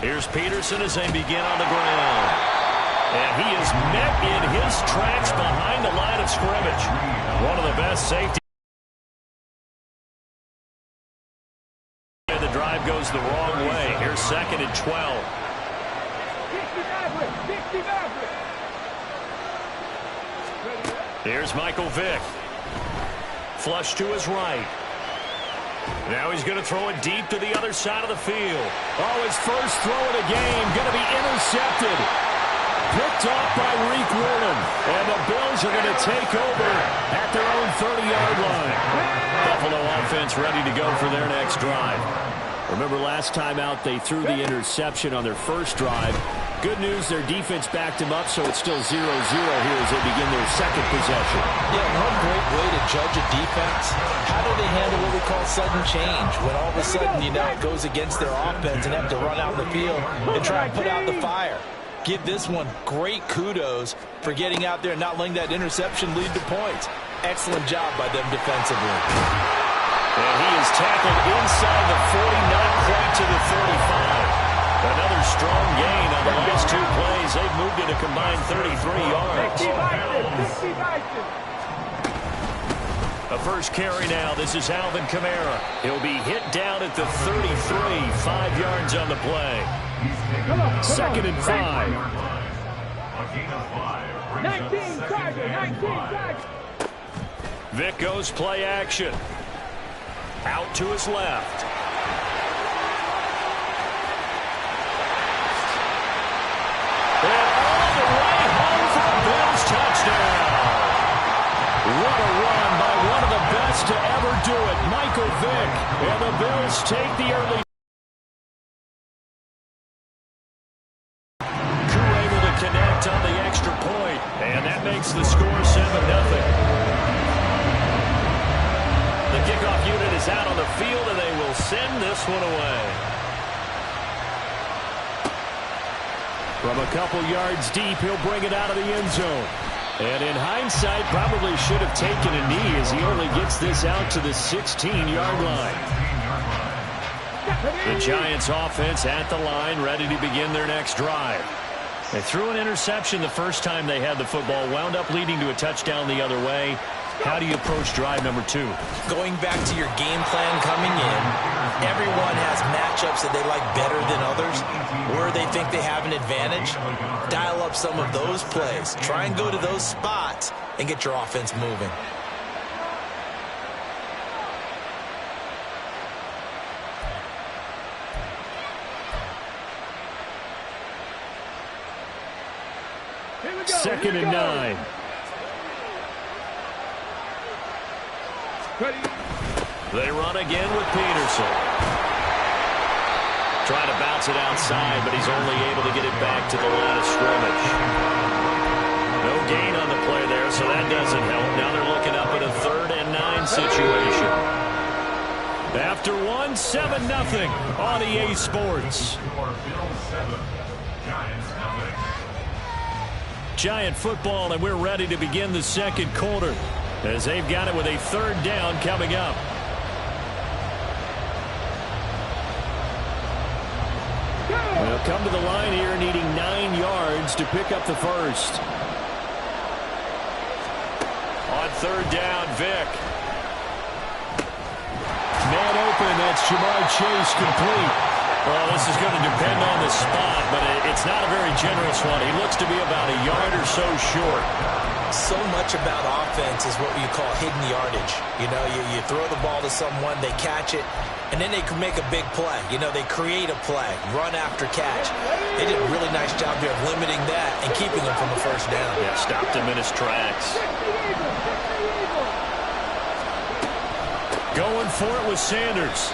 Here's Peterson as they begin on the ground. And he is met in his tracks behind the line of scrimmage. One of the best safeties. The drive goes the wrong way. Here's 2nd and 12. Here's Michael Vick. Flush to his right. Now he's going to throw it deep to the other side of the field. Oh, his first throw of the game going to be intercepted. Picked off by Reek Woolen. And the Bills are going to take over at their own 30-yard line. Buffalo offense ready to go for their next drive. Remember last time out they threw the interception on their first drive. Good news, their defense backed him up, so it's still 0-0 here as they begin their second possession. Yeah, one great way to judge a defense. How do they handle what we call sudden change? When all of a sudden, you know, it goes against their offense and have to run out in the field and try and put out the fire. Give this one great kudos for getting out there and not letting that interception lead to points. Excellent job by them defensively. And he is tackled inside the 40, not quite to the 35. Another strong gain on the last 2 plays. They've moved it a combined 33 yards. A first carry now. This is Alvin Kamara. He'll be hit down at the 33. 5 yards on the play. 2nd and 5. 19 Tiger. Vick goes play action. Out to his left. And all the way home for the Bills touchdown. What a run by one of the best to ever do it, Michael Vick. And the Bills take the early. Able to connect on the extra point. And that makes the score 7-0. The kickoff unit is out on the field, and they will send this one away. From a couple yards deep, he'll bring it out of the end zone. And in hindsight, probably should have taken a knee as he only gets this out to the 16-yard line. The Giants offense at the line, ready to begin their next drive. They threw an interception the first time they had the football, wound up leading to a touchdown the other way. How do you approach drive number 2? Going back to your game plan coming in, everyone has matchups that they like better than others, where they think they have an advantage. Dial up some of those plays. Try and go to those spots and get your offense moving. Second and 9. They run again with Peterson. Trying to bounce it outside, but he's only able to get it back to the line of scrimmage. No gain on the play there, so that doesn't help. Now they're looking up at a 3rd and 9 situation. After 1, 7-0 on EA Sports. Giant football, and we're ready to begin the second quarter as they've got it with a 3rd down coming up. They'll come to the line here needing 9 yards to pick up the first. On 3rd down, Vick. Man open, that's Jamar Chase complete. Well, this is going to depend on the spot, but it's not a very generous one. He looks to be about a yard or so short. So much about offense is what you call hidden yardage. You know, you throw the ball to someone, they catch it, and then they can make a big play. You know, they create a play, run after catch. They did a really nice job there of limiting that and keeping him from a first down. Yeah, stopped him in his tracks. Going for it with Sanders.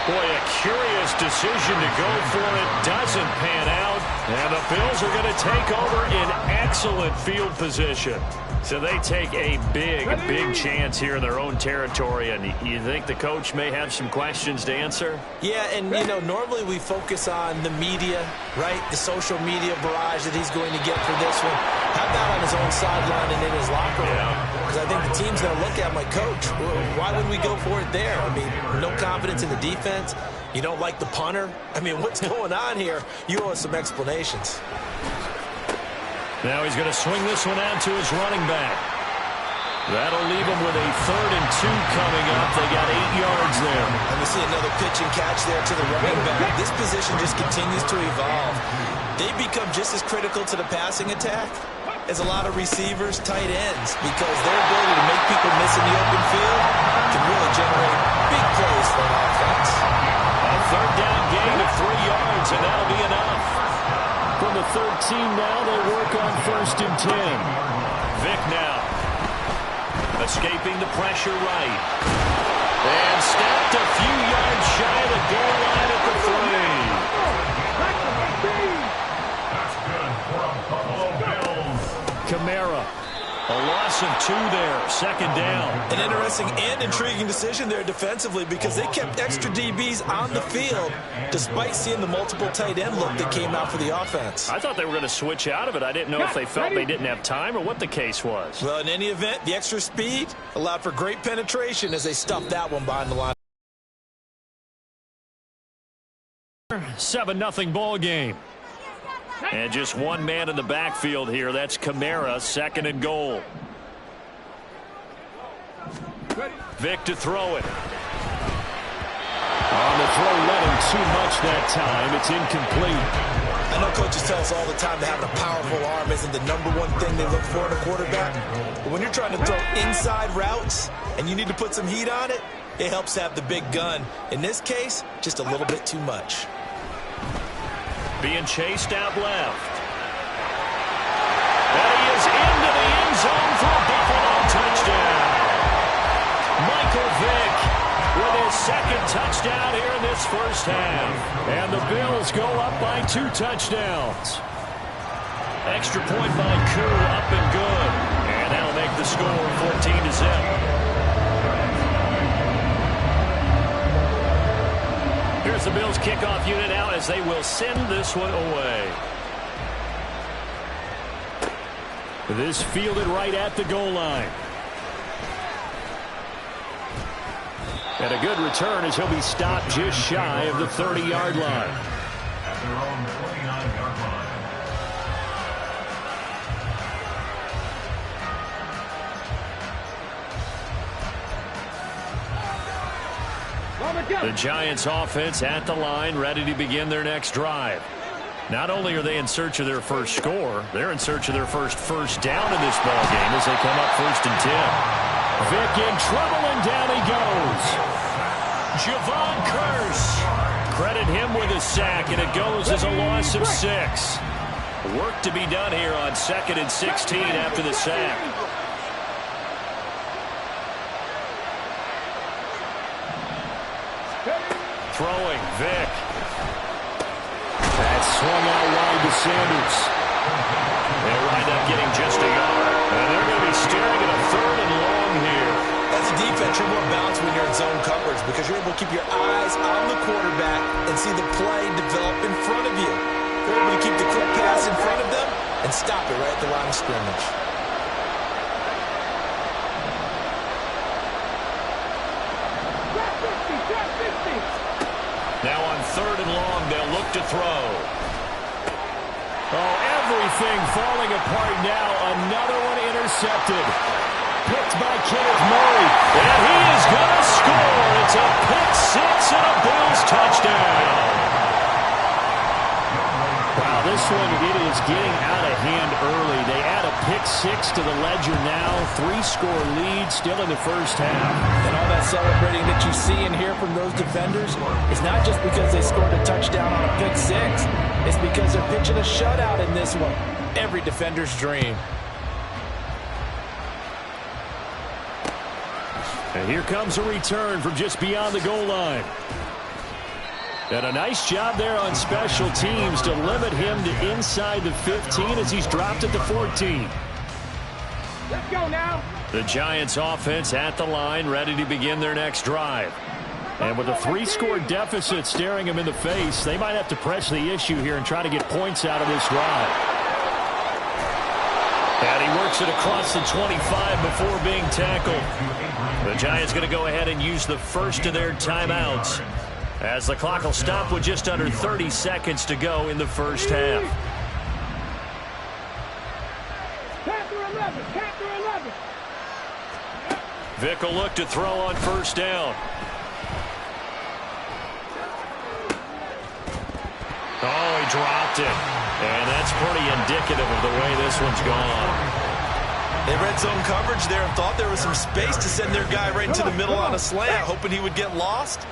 Boy, a curious decision to go for it. Doesn't pan out. And the Bills are going to take over in excellent field position. So they take a big chance here in their own territory. And you think the coach may have some questions to answer? Yeah, and, you know, normally we focus on the media, right? The social media barrage that he's going to get for this one. How about on his own sideline and in his locker room? Because I think the team's going to look at him like, Coach, why would we go for it there? I mean, no confidence in the defense. You don't like the punter? I mean, what's going on here? You owe us some explanations. Now he's going to swing this one out to his running back. That'll leave him with a 3rd and 2 coming up. They got 8 yards there. And we see another pitch and catch there to the running back. This position just continues to evolve. They become just as critical to the passing attack as a lot of receivers, tight ends, because their ability to make people miss in the open field can really generate big plays for an offense. A 3rd down gain of 3 yards, and that'll be enough. From the 13 now, they work on 1st and 10. Vick now. Escaping the pressure right. And stopped a few yards shy of the goal line at the 3. Kamara. A loss of 2 there. 2nd down. An interesting and intriguing decision there defensively because they kept extra DBs on the field despite seeing the multiple tight end look that came out for the offense. I thought they were going to switch out of it. I didn't know if they felt they didn't have time or what the case was. Well, in any event, the extra speed allowed for great penetration as they stuffed that one behind the line. 7-0 ball game. And just one man in the backfield here. That's Kamara, 2nd and goal. Vick to throw it. On the throw, let him too much that time. It's incomplete. I know coaches tell us all the time that having a powerful arm isn't the #1 thing they look for in a quarterback. But when you're trying to throw inside routes and you need to put some heat on it, it helps have the big gun. In this case, just a little bit too much. Being chased out left. And he is into the end zone for a Buffalo touchdown. Michael Vick with his 2nd touchdown here in this 1st half. And the Bills go up by 2 touchdowns. Extra point by Koo, up and good. And that'll make the score 14-0. Here's the Bills kickoff unit out as they will send this one away. This fielded right at the goal line. And a good return as he'll be stopped just shy of the 30-yard line. At their own 29-yard line. The Giants offense at the line, ready to begin their next drive. Not only are they in search of their first score, they're in search of their first down in this ball game as they come up 1st and 10. Vick in trouble, and down he goes. Javon Curse. Credit him with a sack, and it goes as a loss of 6. Work to be done here on 2nd and 16 after the sack. Throwing, Vick. That swung out wide to Sanders. They wind up getting just a yard. And they're going to be staring at a 3rd and long here. As a defense, you're more balanced when you're in zone coverage because you're able to keep your eyes on the quarterback and see the play develop in front of you. You're able to keep the quick pass in front of them and stop it right at the line of scrimmage. Now on 3rd and long, they'll look to throw. Oh, everything falling apart now. Another one intercepted. Picked by Kenneth Murray. And he is going to score. It's a pick 6 and a Bills touchdown. Wow, this one, it is getting out of hand early. They add a pick 6 to the ledger now. 3-score lead still in the 1st half. And all that celebrating that you see and hear from those defenders is not just because they scored a touchdown on a pick 6. It's because they're pitching a shutout in this one. Every defender's dream. And here comes a return from just beyond the goal line. And a nice job there on special teams to limit him to inside the 15 as he's dropped at the 14. Let's go now. The Giants offense at the line, ready to begin their next drive. And with a 3-score deficit staring them in the face, they might have to press the issue here and try to get points out of this drive. And he works it across the 25 before being tackled. The Giants going to go ahead and use the first of their timeouts as the clock will stop with just under 30 seconds to go in the first half. Vick will look to throw on first down. Oh, he dropped it. And that's pretty indicative of the way this one's gone. They read zone coverage there and thought there was some space to send their guy right into the middle on a slant, hoping he would get lost.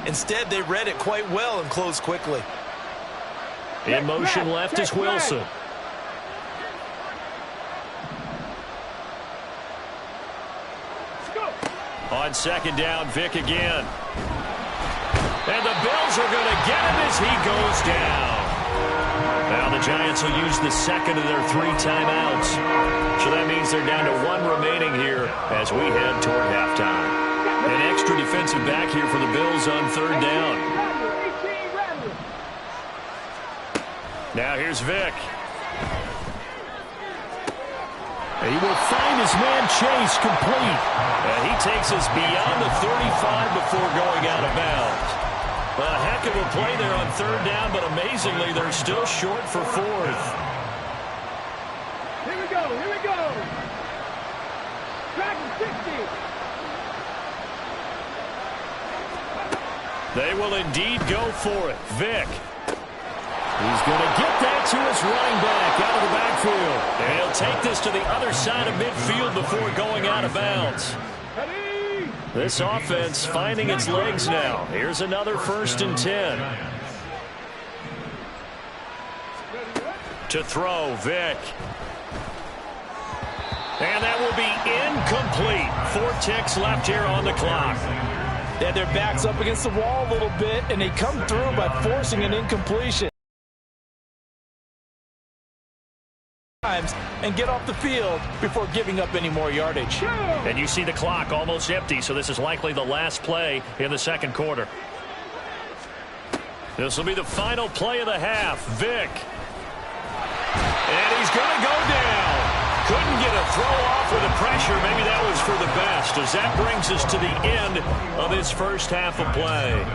Instead, they read it quite well and closed quickly. In motion left is Wilson. On second down, Vick again. And the Bills are going to get him as he goes down. Now the Giants will use the second of their 3 timeouts. So that means they're down to 1 remaining here as we head toward halftime. An extra defensive back here for the Bills on third down. Now here's Vick. He will find his man Chase complete. And he takes us beyond the 35 before going out of bounds. A heck of a play there on third down, but amazingly, they're still short for 4th. Here we go, here we go. Dragon 60. They will indeed go for it. Vick. He's going to get that to his running back out of the backfield. And he'll take this to the other side of midfield before going out of bounds. This offense finding its legs now. Here's another 1st and 10. To throw, Vick. And that will be incomplete. 4 ticks left here on the clock. They had their backs up against the wall a little bit, and they come through by forcing an incompletion. And get off the field before giving up any more yardage. And you see the clock almost empty, so this is likely the last play in the second quarter. This will be the final play of the half. Vick. And he's going to go down. Couldn't get a throw off with the pressure. Maybe that was for the best, as that brings us to the end of this first half of play.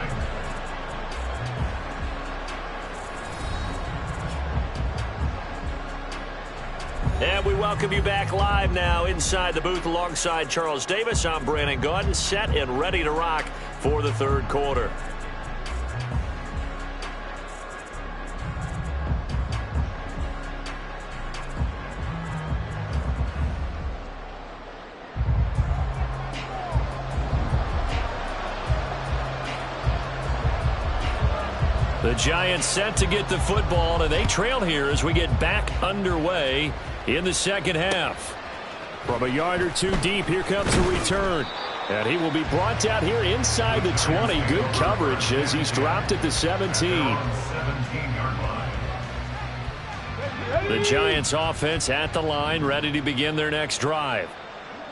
And we welcome you back live now inside the booth alongside Charles Davis. I'm Brandon Gaudin, set and ready to rock for the third quarter. The Giants set to get the football, and they trail here as we get back underway in the second half. From a yard or 2 deep, here comes a return. And he will be brought down here inside the 20. Good coverage as he's dropped at the 17. The Giants offense at the line, ready to begin their next drive.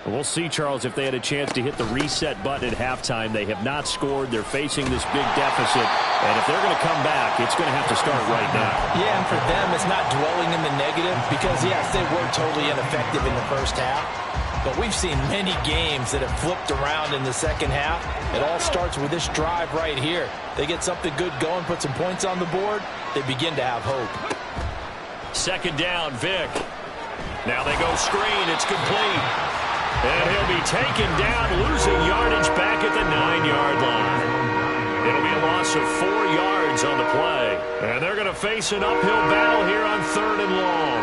We'll see, Charles, if they had a chance to hit the reset button at halftime. They have not scored. They're facing this big deficit. And if they're going to come back, it's going to have to start right now. Yeah, and for them, it's not dwelling in the negative because, yes, they were totally ineffective in the first half. But we've seen many games that have flipped around in the second half. It all starts with this drive right here. They get something good going, put some points on the board, they begin to have hope. Second down, Vick. Now they go screen. It's complete. And he'll be taken down, losing yardage back at the 9-yard line. It'll be a loss of 4 yards on the play. And they're going to face an uphill battle here on 3rd and long.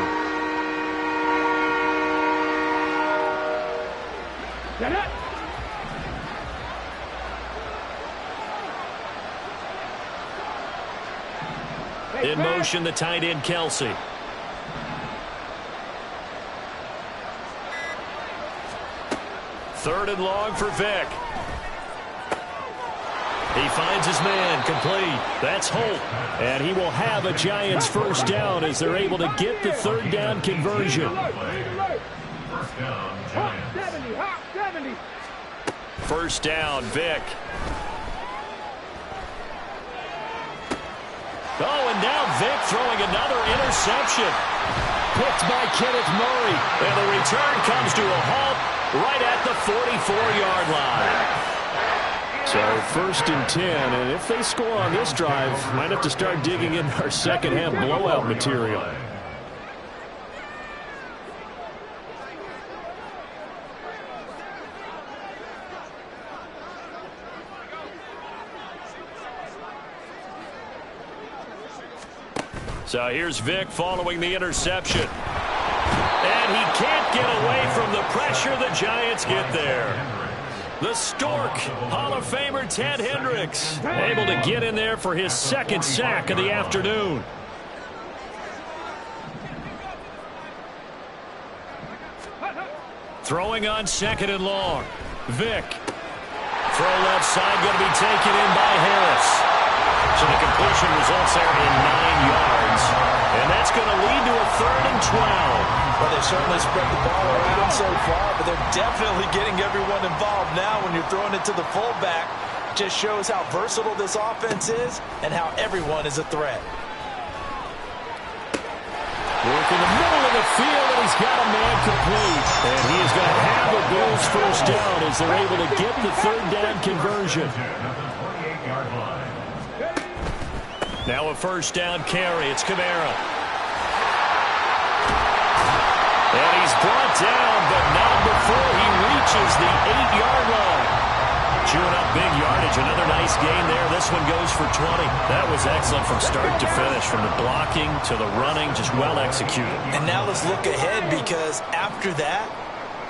In motion, the tight end, Kelsey. Third and long for Vick. He finds his man, complete. That's Holt. And he will have a Giants first down as they're able to get the third down conversion. First down, Vick. Oh, and now Vick throwing another interception. Picked by Kenneth Murray. And the return comes to a halt right at the 44-yard line. So 1st and 10, and if they score on this drive, might have to start digging in our second half blowout material. So here's Vic following the interception. And he can't get away from the pressure. The Giants get there. The Stork, Hall of Famer Ted Hendricks, able to get in there for his 2nd sack of the afternoon. Throwing on 2nd and long. Vic. Throw left side, going to be taken in by Harris. So the completion results there in 9 yards. And that's going to lead to a 3rd and 12. Well, they've certainly spread the ball around so far, but they're definitely getting everyone involved now when you're throwing it to the fullback. Just shows how versatile this offense is and how everyone is a threat. Work in the middle of the field, and he's got a man complete. And he is going to have a Bills 1st down as they're able to get the 3rd down conversion. Now a 1st down carry. It's Kamara. And he's brought down, but not before he reaches the 8-yard line. Chewing up big yardage. Another nice gain there. This one goes for 20. That was excellent from start to finish. From the blocking to the running, just well executed. And now let's look ahead, because after that,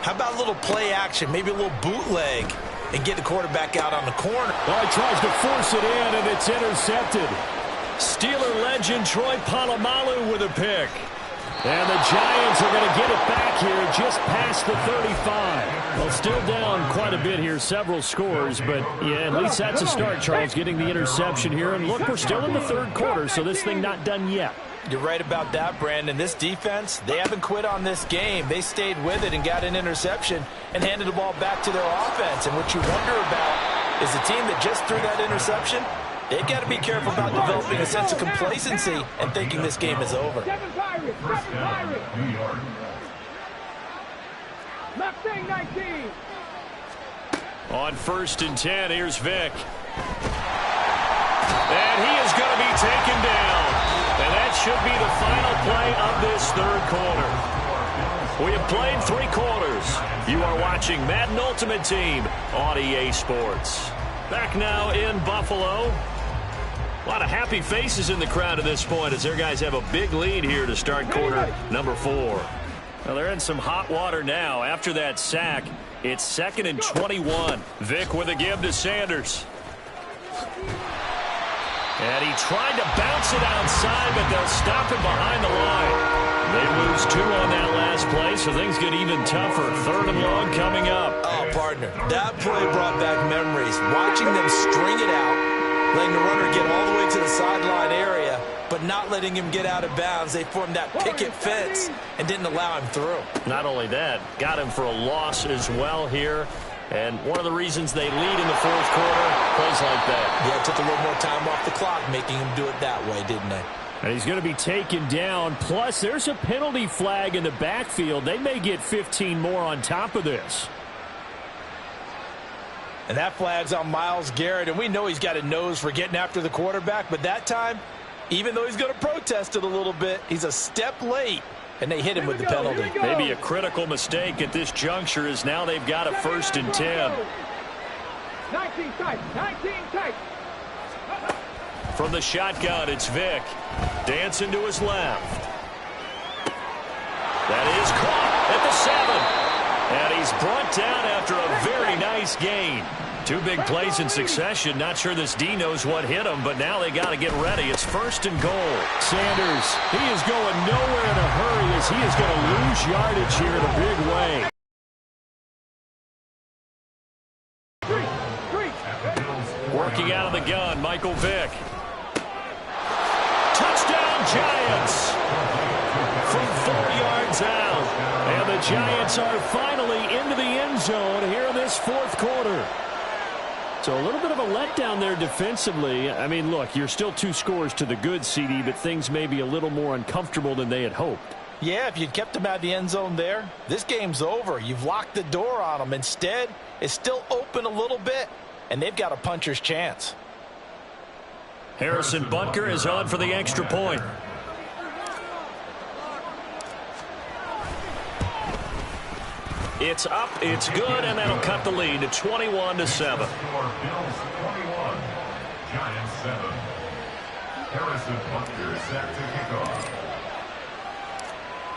how about a little play action, maybe a little bootleg, and get the quarterback out on the corner. Well, he tries to force it in, and it's intercepted. Steeler legend Troy Polamalu with a pick. And the Giants are going to get it back here just past the 35. Well, still down quite a bit here, several scores, but yeah, at least that's a start, Charles, getting the interception here. And look, we're still in the 3rd quarter, so this thing not done yet. You're right about that, Brandon. This defense, they haven't quit on this game. They stayed with it and got an interception and handed the ball back to their offense. And what you wonder about is the team that just threw that interception, they've got to be careful about developing a sense of complacency and thinking this game is over. Left wing 19. On 1st and 10, here's Vic. And he is going to be taken down. And that should be the final play of this 3rd quarter. We have played 3 quarters. You are watching Madden Ultimate Team on EA Sports. Back now in Buffalo. A lot of happy faces in the crowd at this point as their guys have a big lead here to start quarter number 4. Well, they're in some hot water now. After that sack, it's 2nd and 21. Vic with a give to Sanders. And he tried to bounce it outside, but they'll stop him behind the line. They lose 2 on that last play, so things get even tougher. 3rd and long coming up. Oh, partner, that play brought back memories. Watching them string it out, letting the runner get all the way to the sideline area, but not letting him get out of bounds. They formed that picket fence and didn't allow him through. Not only that, got him for a loss as well here. And one of the reasons they lead in the 4th quarter, plays like that. Yeah, it took a little more time off the clock, making him do it that way, didn't they? And he's going to be taken down. Plus, there's a penalty flag in the backfield. They may get 15 more on top of this. And that flag's on Myles Garrett, and we know he's got a nose for getting after the quarterback, but that time, even though he's going to protest it a little bit, he's a step late, and they hit him with the penalty. Maybe a critical mistake at this juncture is now they've got a 1st and 10. 19 tight, 19 tight. From the shotgun, it's Vic. Dancing to his left. That is caught at the 7. And he's brought down after a very nice gain. 2 big plays in succession. Not sure this D knows what hit him, but now they got to get ready. It's 1st and goal. Sanders, he is going nowhere in a hurry as he is going to lose yardage here in a big way. Working out of the gun, Michael Vick. Touchdown, Giants! From 4 yards out. And the Giants are finally into the end zone here in this 4th quarter. So a little bit of a letdown there defensively. I mean, look, you're still 2 scores to the good, CD, but things may be a little more uncomfortable than they had hoped. Yeah, if you'd kept them out of the end zone there, this game's over. You've locked the door on them. Instead, it's still open a little bit. and they've got a puncher's chance. Harrison Butker is on for the extra point. It's up, it's good, and that'll cut the lead to 21-7. Bills 21, Giants 7. Harrison Butker set to kick off.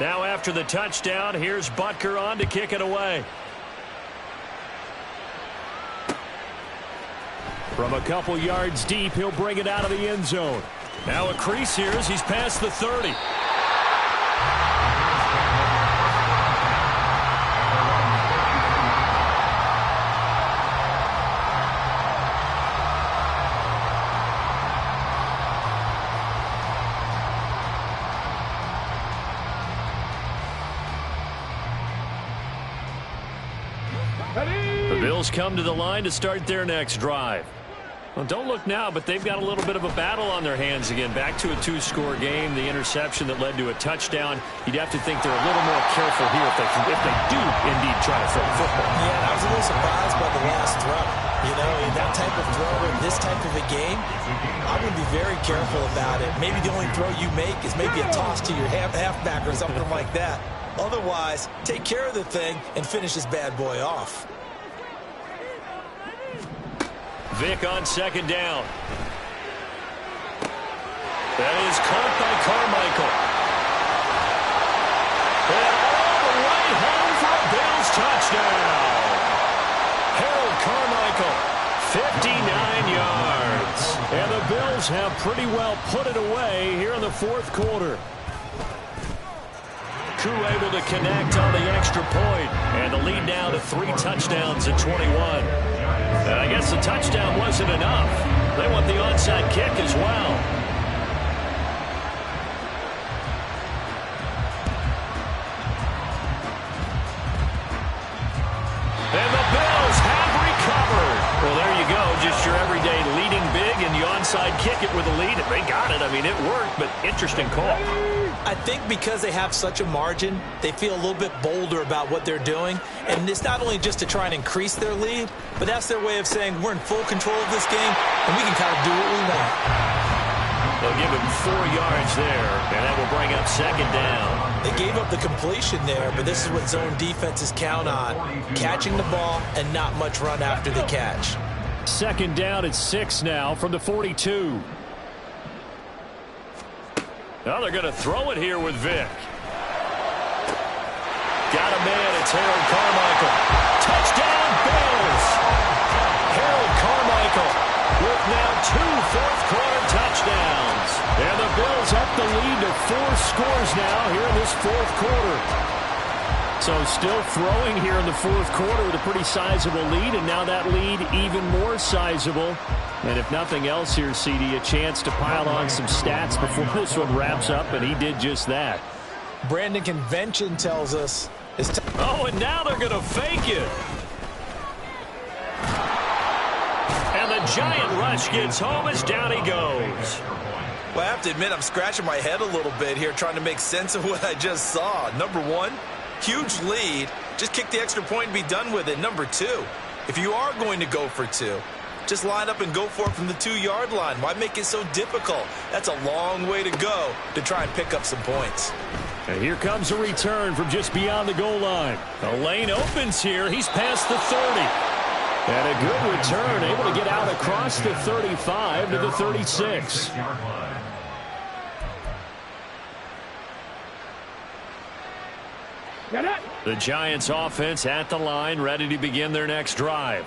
Now after the touchdown, here's Butker on to kick it away. From a couple yards deep, he'll bring it out of the end zone. Now a crease here as he's past the 30. The Bills come to the line to start their next drive. Well, don't look now, but they've got a little bit of a battle on their hands again. Back to a two-score game. The interception that led to a touchdown. You'd have to think they're a little more careful here if they do indeed try to throw the football. Yeah, I was a little surprised by the last throw. You know, in that type of throw in this type of a game, I'm going to be very careful about it. Maybe the only throw you make is maybe a toss to your halfback or something like that. Otherwise, take care of the thing and finish this bad boy off. Vick on second down. That is caught by Carmichael. And all the way home for a Bills touchdown. Harold Carmichael, 59 yards. And the Bills have pretty well put it away here in the fourth quarter. Crew able to connect on the extra point, and the lead now to 3 touchdowns at 21. I guess the touchdown wasn't enough. They want the onside kick as well. And the Bills have recovered. Well, there you go. Just your everyday leading big, and the onside kick it with a lead. And they got it. I mean, it worked, but interesting call. I think because they have such a margin, they feel a little bit bolder about what they're doing. And it's not only just to try and increase their lead, but that's their way of saying we're in full control of this game, and we can kind of do what we want. They'll give him 4 yards there, and that will bring up second down. They gave up the completion there, but this is what zone defenses count on, catching the ball and not much run after the catch. Second down at 6 now from the 42. Now they're going to throw it here with Vick. Got a man, it's Harold Carmichael. Touchdown, Bills! Harold Carmichael with now 2 fourth-quarter touchdowns. And the Bills up the lead to 4 scores now here in this fourth quarter. So still throwing here in the fourth quarter with a pretty sizable lead, and now that lead even more sizable. And if nothing else here, CD, a chance to pile on some stats before this one wraps up, and he did just that. Brandon, convention tells us it's time. Oh, and now they're going to fake it. And the giant rush gets home as down he goes. Well, I have to admit, I'm scratching my head a little bit here trying to make sense of what I just saw. Number one, huge lead. Just kick the extra point and be done with it. Number two, if you are going to go for 2, just line up and go for it from the 2-yard line. Why make it so difficult? That's a long way to go to try and pick up some points. And here comes a return from just beyond the goal line. The lane opens here. He's past the 30. And a good return, able to get out across the 35 to the 36. The Giants offense at the line, ready to begin their next drive.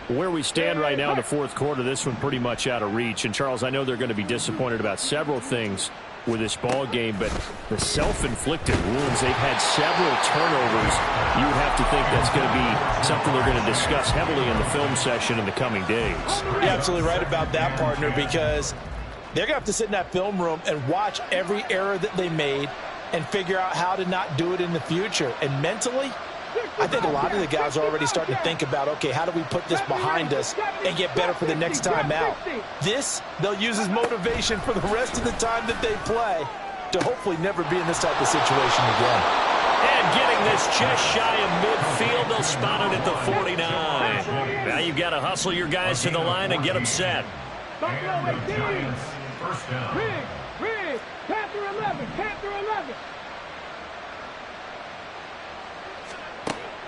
Where we stand right now in the fourth quarter, this one pretty much out of reach. And, Charles, I know they're going to be disappointed about several things with this ball game, but the self-inflicted wounds, they've had several turnovers. You would have to think that's going to be something they're going to discuss heavily in the film session in the coming days. You're absolutely right about that, partner, because they're going to have to sit in that film room and watch every error that they made and figure out how to not do it in the future. And mentally, I think a lot of the guys are already starting to think about, okay, how do we put this behind us and get better for the next time out? This, they'll use as motivation for the rest of the time that they play to hopefully never be in this type of situation again. And getting this just shy of midfield, they'll spot it at the 49. Now you've got to hustle your guys to the line and get them set. And the Giants, first down. Rig, Panther 11, Panther 11.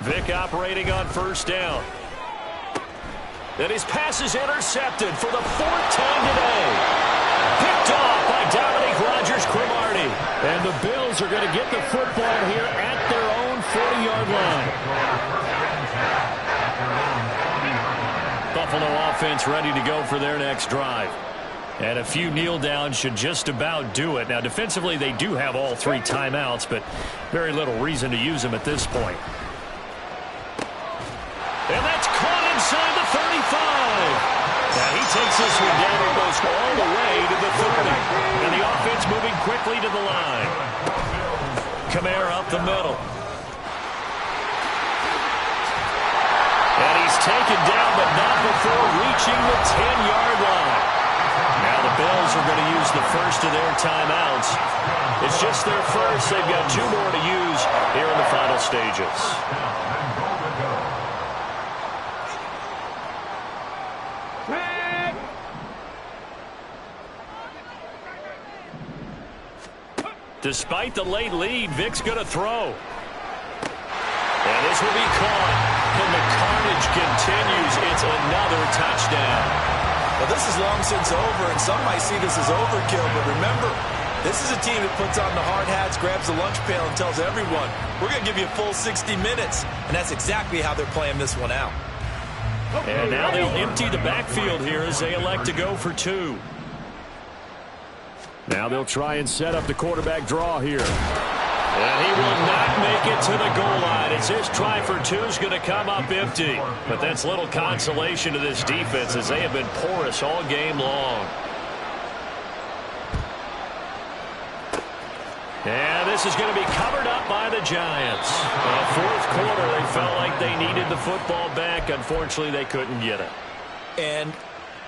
Vic operating on first down. And his pass is intercepted for the fourth time today. Picked off by Dominique Rodgers-Cromartie. And the Bills are going to get the football here at their own 40-yard line. Buffalo offense ready to go for their next drive. And a few kneel downs should just about do it. Now, defensively, they do have all three timeouts, but very little reason to use them at this point. And that's caught inside the 35. Now he takes this one down almost all the way to the 30. And the offense moving quickly to the line. Kamara up the middle. And he's taken down, but not before reaching the 10-yard line. Now the Bills are going to use the first of their timeouts. It's just their first. They've got two more to use here in the final stages. Despite the late lead, Vic's going to throw. And this will be caught. And the carnage continues. It's another touchdown. Well, this is long since over, and some might see this as overkill. But remember, this is a team that puts on the hard hats, grabs the lunch pail, and tells everyone, we're going to give you a full 60 minutes. And that's exactly how they're playing this one out. And now they'll empty the backfield here as they elect to go for two. Now they'll try and set up the quarterback draw here. And he will not make it to the goal line as this try for two is going to come up empty. But that's little consolation to this defense as they have been porous all game long. And this is going to be covered up by the Giants. Fourth quarter, they felt like they needed the football back. Unfortunately, they couldn't get it. And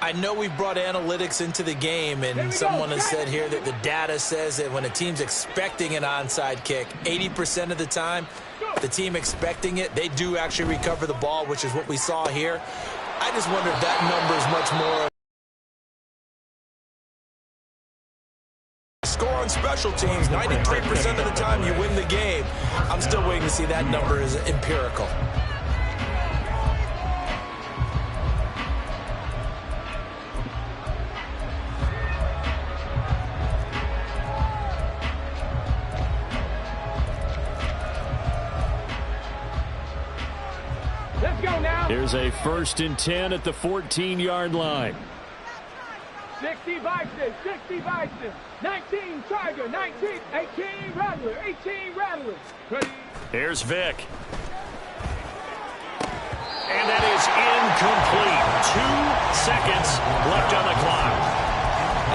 I know we brought analytics into the game, and someone has said here that the data says that when a team's expecting an onside kick, 80% of the time, the team expecting it, they do actually recover the ball, which is what we saw here. I just wonder if that number is much more score on special teams. 93% of the time you win the game. I'm still waiting to see that number is empirical. Here's a 1st and 10 at the 14-yard line. 60 Bison, 60 Bison, 19 Tiger, 19, 18 Rattler, 18 Rattler. Ready? Here's Vic. And that is incomplete. 2 seconds left on the clock.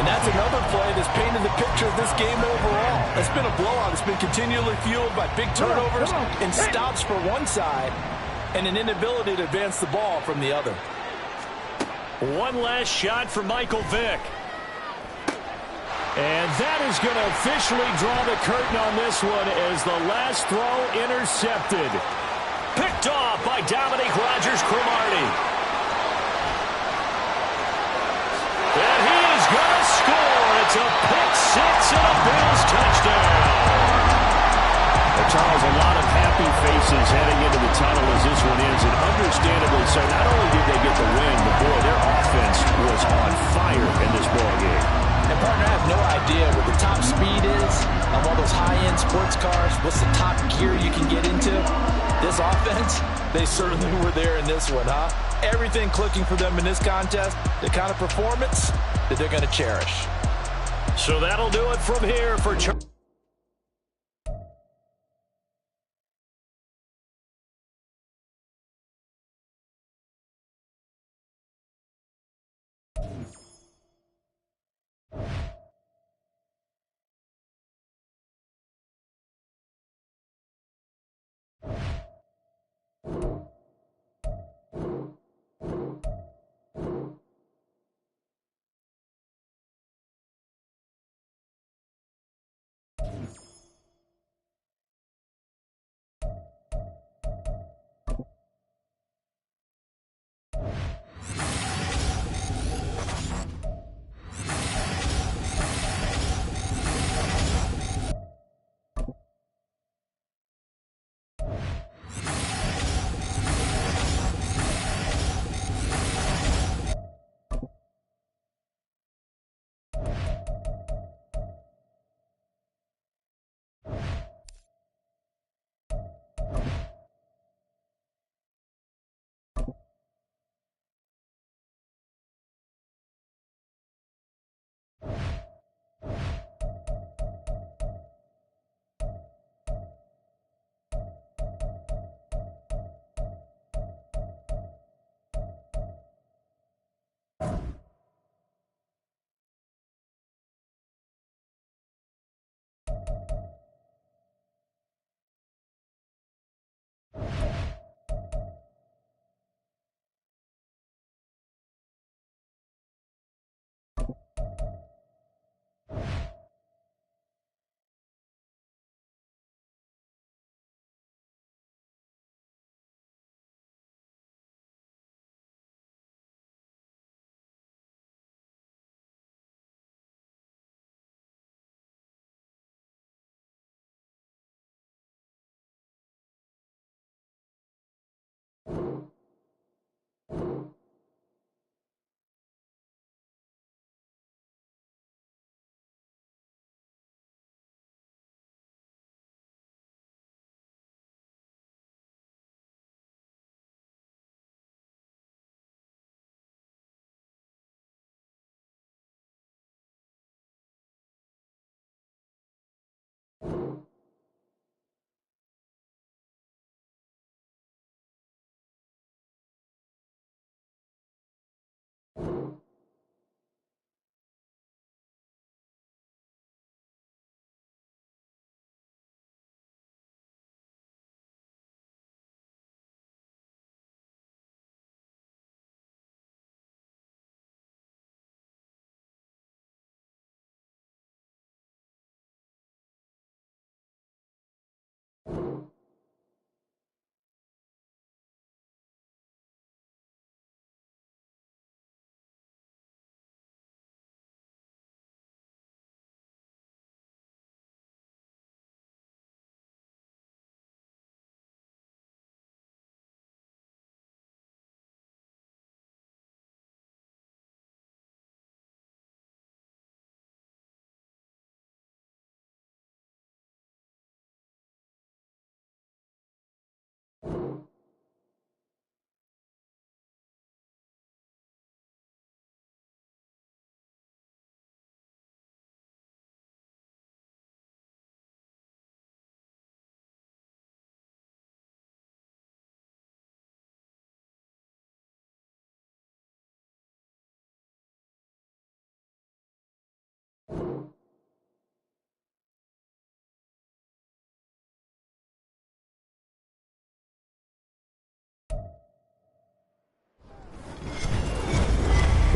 And that's another play that's painted the picture of this game overall. It's been a blowout. It's been continually fueled by big turnovers and stops for one side, and an inability to advance the ball from the other. One last shot for Michael Vick. And that is going to officially draw the curtain on this one as the last throw intercepted. Picked off by Dominique Rodgers-Cromartie. And he is going to score. It's a pick six and a Bills touchdown. Charles, a lot of happy faces heading into the tunnel as this one ends, and understandably so. Not only did they get the win, but boy, their offense was on fire in this ball game. And partner, I have no idea what the top speed is of all those high-end sports cars. What's the top gear you can get into? This offense, they certainly were there in this one, huh? Everything clicking for them in this contest, the kind of performance that they're going to cherish. So that'll do it from here for Charles.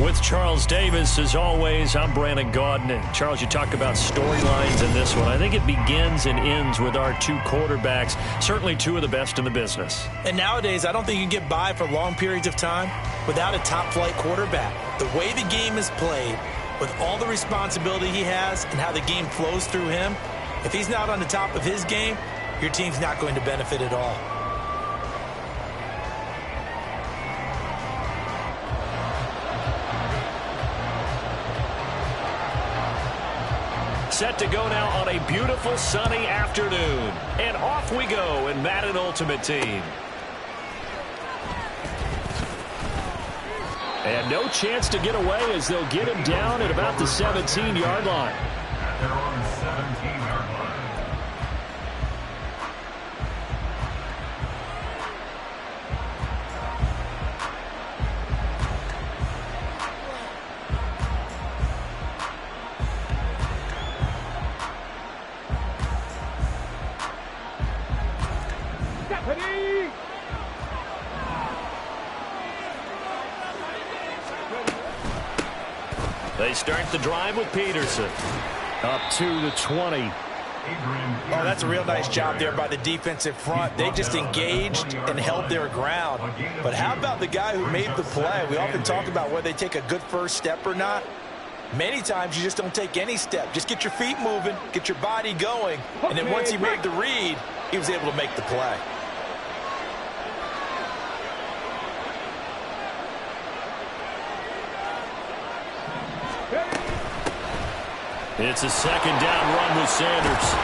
With Charles Davis, as always, I'm Brandon Gaudin. And Charles, you talk about storylines in this one. I think it begins and ends with our two quarterbacks, certainly two of the best in the business. And nowadays, I don't think you can get by for long periods of time without a top-flight quarterback. The way the game is played, with all the responsibility he has and how the game flows through him, if he's not on the top of his game, your team's not going to benefit at all. Set to go now on a beautiful sunny afternoon. And off we go in Madden Ultimate Team. And no chance to get away as they'll get him down at about the 17-yard line. At their own 17-yard line. They start the drive with Peterson. Up to the 20. Oh, that's a real nice job there by the defensive front. They just engaged and held their ground. But how about the guy who made the play? We often talk about whether they take a good first step or not. Many times you just don't take any step. Just get your feet moving, get your body going, and then once he made the read, he was able to make the play. It's a second down run with Sanders.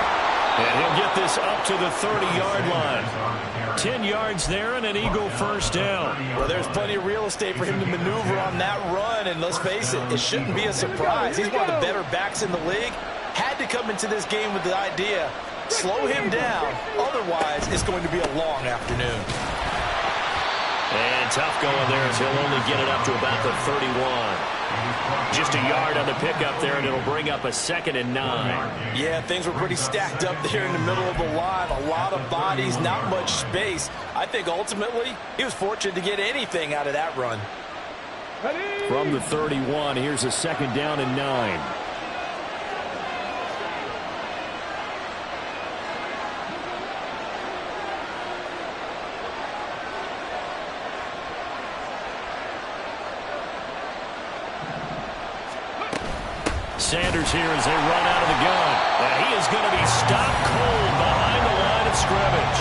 And he'll get this up to the 30-yard line. 10 yards there and an Eagle first down. Well, there's plenty of real estate for him to maneuver on that run. And let's face it, it shouldn't be a surprise. He's one of the better backs in the league. Had to come into this game with the idea, slow him down. Otherwise, it's going to be a long afternoon. And tough going there as he'll only get it up to about the 31. Just a yard on the pickup there, and it'll bring up a 2nd and 9. Yeah, things were pretty stacked up there in the middle of the line. A lot of bodies, not much space. I think ultimately he was fortunate to get anything out of that run. From the 31, here's a 2nd down and 9. Sanders here as they run out of the gun. And he is going to be stopped cold behind the line of scrimmage.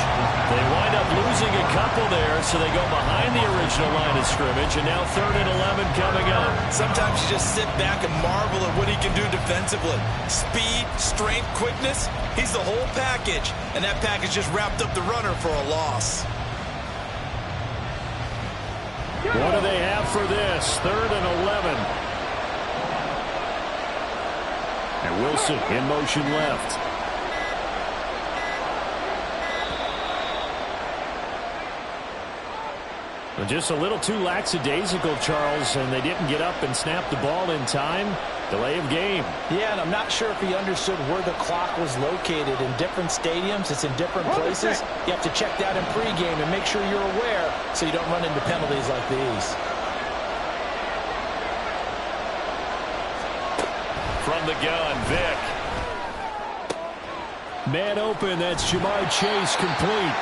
They wind up losing a couple there, so they go behind the original line of scrimmage, and now 3rd and 11 coming up. Sometimes you just sit back and marvel at what he can do defensively. Speed, strength, quickness, he's the whole package, and that package just wrapped up the runner for a loss. What do they have for this? 3rd and 11. And Wilson in motion left. Well, just a little too lackadaisical, Charles, and they didn't get up and snap the ball in time. Delay of game. Yeah, and I'm not sure if he understood where the clock was located. In different stadiums, it's in different places. You have to check that in pregame and make sure you're aware so you don't run into penalties like these. From the gun, Vick. Man open, that's Jamar Chase complete.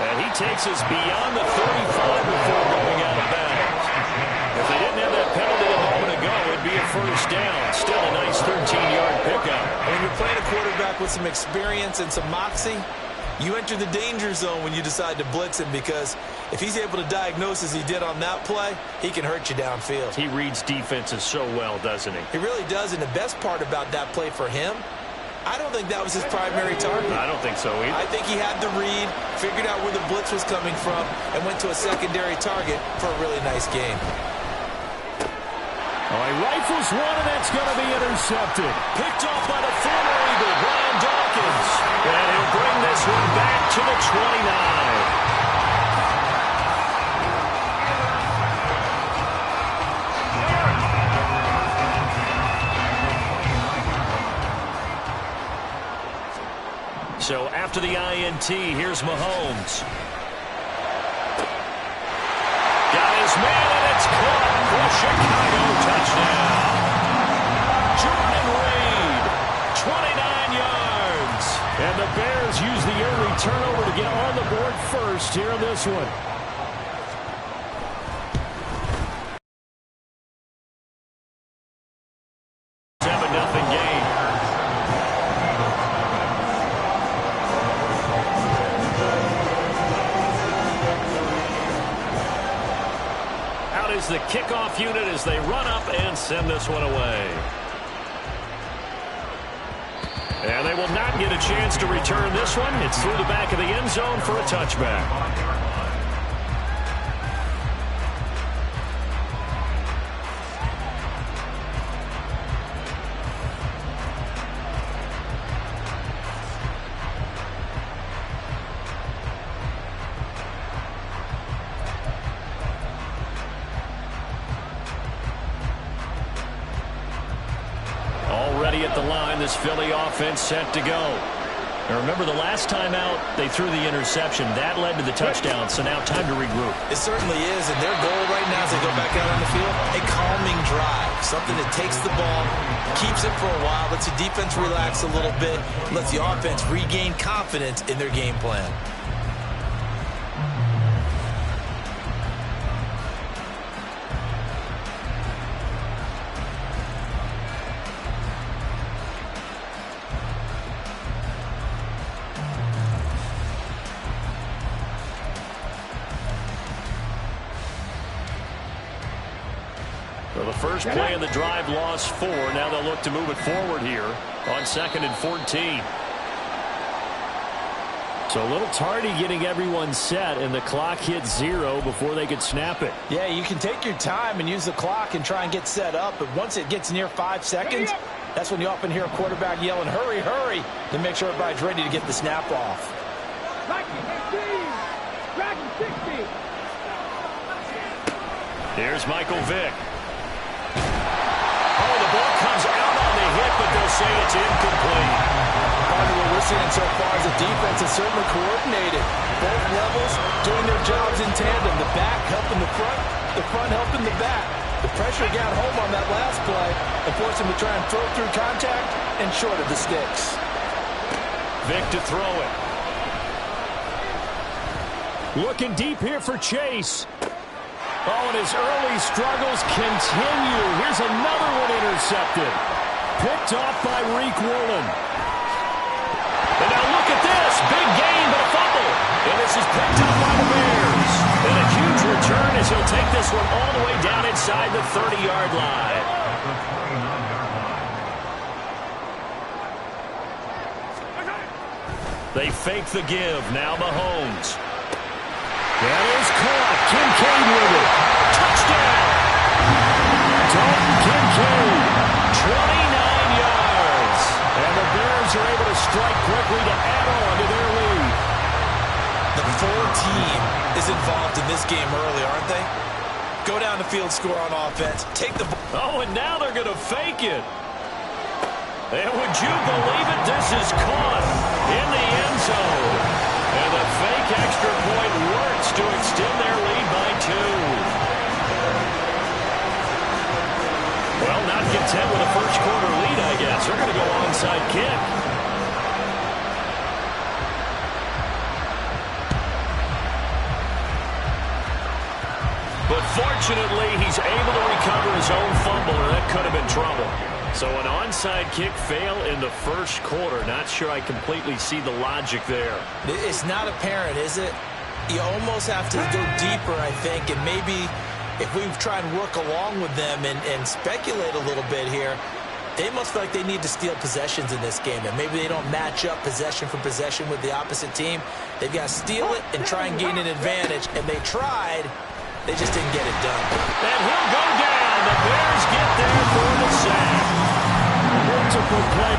And he takes us beyond the 35 before going out of bounds. If they didn't have that penalty a moment ago, it'd be a first down. Still a nice 13-yard pickup. When you're playing a quarterback with some experience and some moxie, you enter the danger zone when you decide to blitz him, because if he's able to diagnose as he did on that play, he can hurt you downfield. He reads defenses so well, doesn't he? He really does, and the best part about that play for him, I don't think that was his primary target. I don't think so either. I think he had the read, figured out where the blitz was coming from, and went to a secondary target for a really nice game. Oh, he rifles one, and that's going to be intercepted. Picked off by the former Eagle, Brian Dawkins. And he'll bring this one back to the 29. So after the INT, here's Mahomes. Got his man, and it's caught. Chicago touchdown. Jordan Reed, 29 yards. And the Bears use the early turnover to get on the board first here in this one. The kickoff unit as they run up and send this one away. And they will not get a chance to return this one. It's through the back of the end zone for a touchback. Already at the line, this Philly offense set to go. Now remember, the last time out, they threw the interception. That led to the touchdown, so now time to regroup. It certainly is, and their goal right now as they go back out on the field, a calming drive. Something that takes the ball, keeps it for a while, lets the defense relax a little bit, lets the offense regain confidence in their game plan. So the first play of the drive lost 4. Now they'll look to move it forward here on 2nd and 14. So a little tardy getting everyone set, and the clock hit 0 before they could snap it. Yeah, you can take your time and use the clock and try and get set up, but once it gets near 5 seconds, that's when you often hear a quarterback yelling, hurry, hurry, to make sure everybody's ready to get the snap off. Here's Michael Vick. Oh, the ball comes out on the hit, but they'll say it's incomplete. What we're seeing so far is the defense is certainly coordinated. Both levels doing their jobs in tandem. The back helping the front helping the back. The pressure got home on that last play and forced him to try and throw through contact and short of the sticks. Vick to throw it. Looking deep here for Chase. Oh, and his early struggles continue. Here's another one intercepted. Picked off by Reek Woolen. And now look at this. Big gain, but a fumble. And this is picked up by the Bears. And a huge return as he'll take this one all the way down inside the 30-yard line. They fake the give. Now Mahomes. That is caught. Kincaid with it. Touchdown. Dalton Kincaid. 29 yards. And the Bears are able to strike quickly to add on to their lead. The full team is involved in this game early, aren't they? Go down the field, score on offense, take the ball. Oh, and now they're going to fake it. And would you believe it? This is caught in the end zone. And the fake extra point works to extend their lead by 2. Well, not content with a first quarter lead, I guess. They're going to go onside kick. But fortunately, he's able to recover his own fumble, and that could have been trouble. So an onside kick fail in the first quarter. Not sure I completely see the logic there. It's not apparent, is it? You almost have to go deeper, I think, and maybe if we try and work along with them and speculate a little bit here, they must feel like they need to steal possessions in this game, and maybe they don't match up possession for possession with the opposite team. They've got to steal it and try and gain an advantage, and they tried. They just didn't get it done. And he'll go down. The Bears get there for the sack. Multiple play.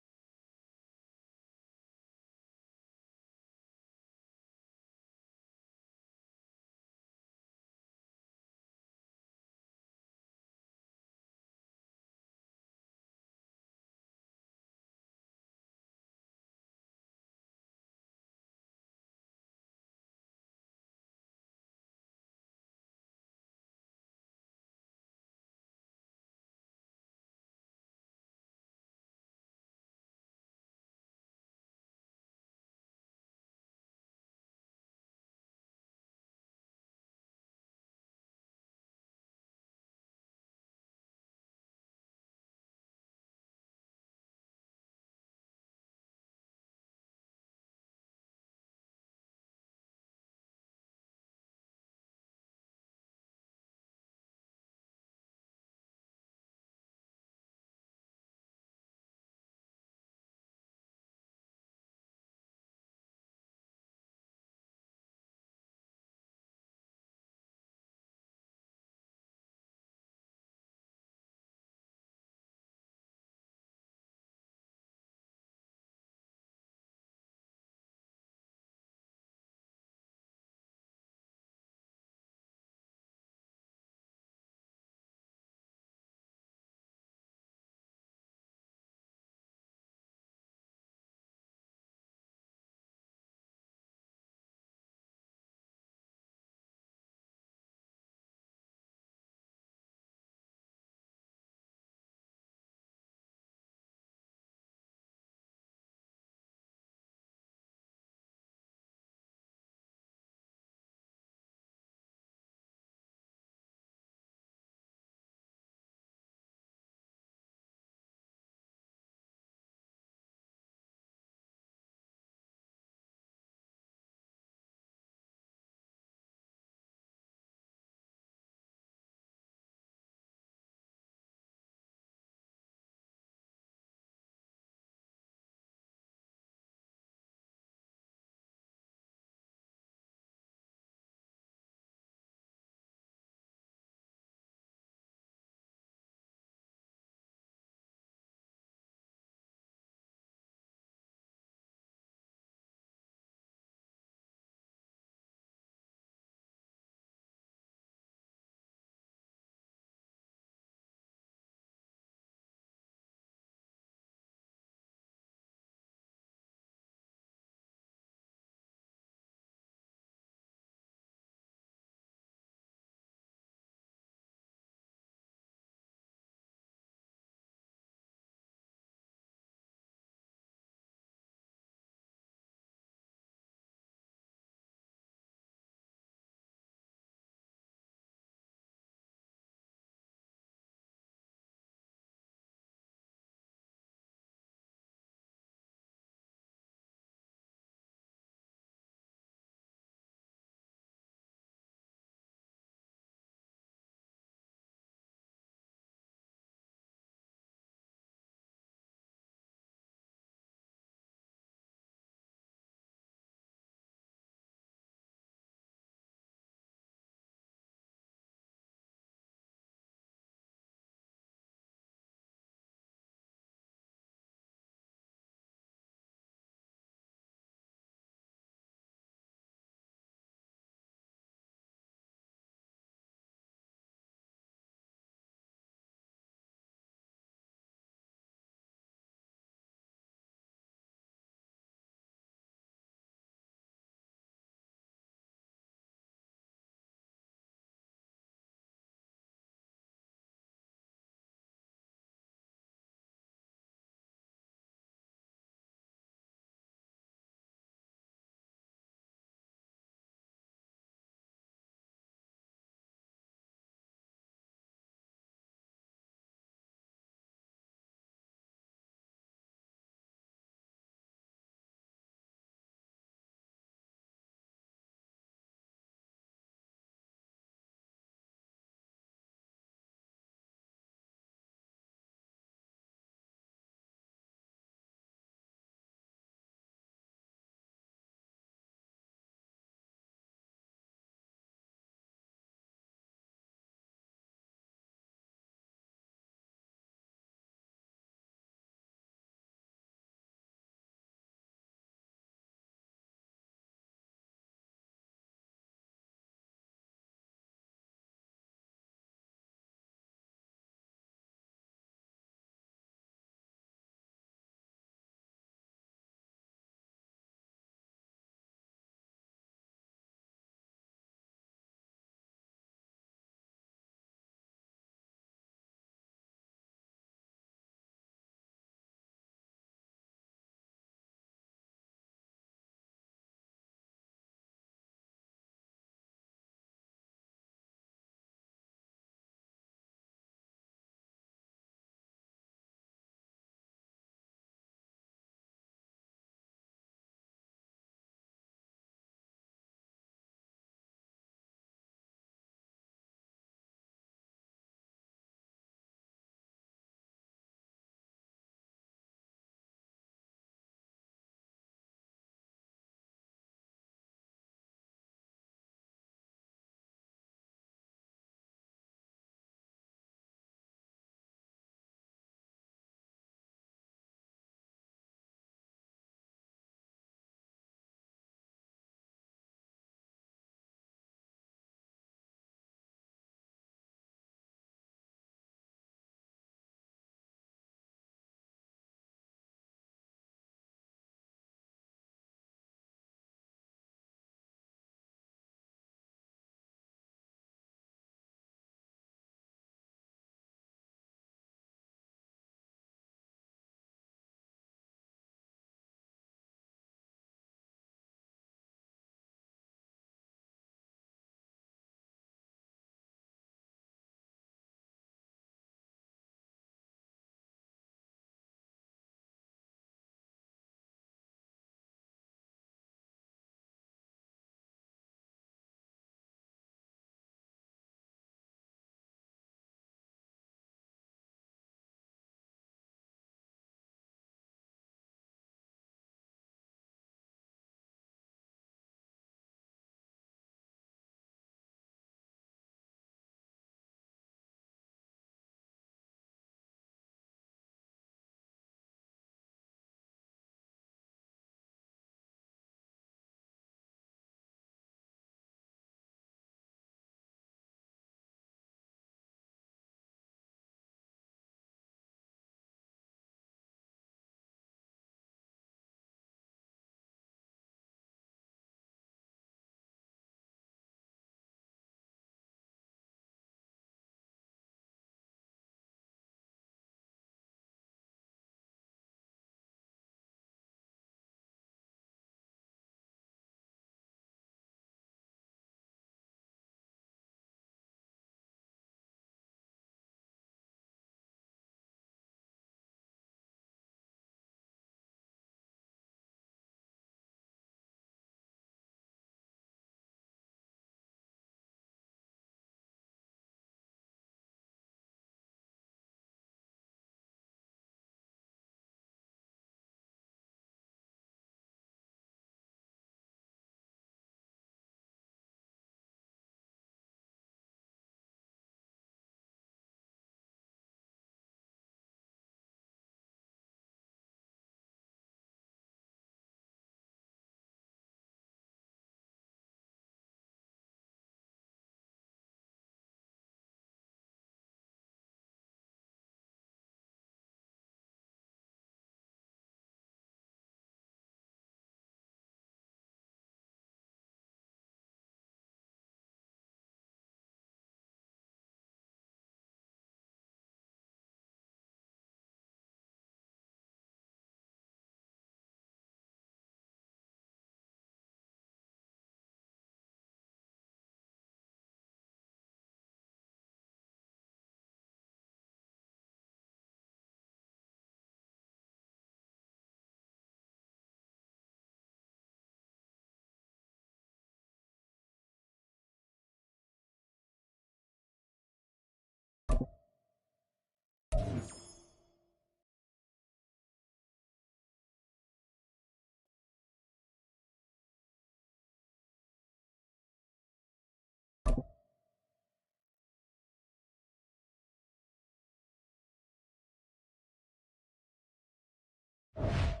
Bison.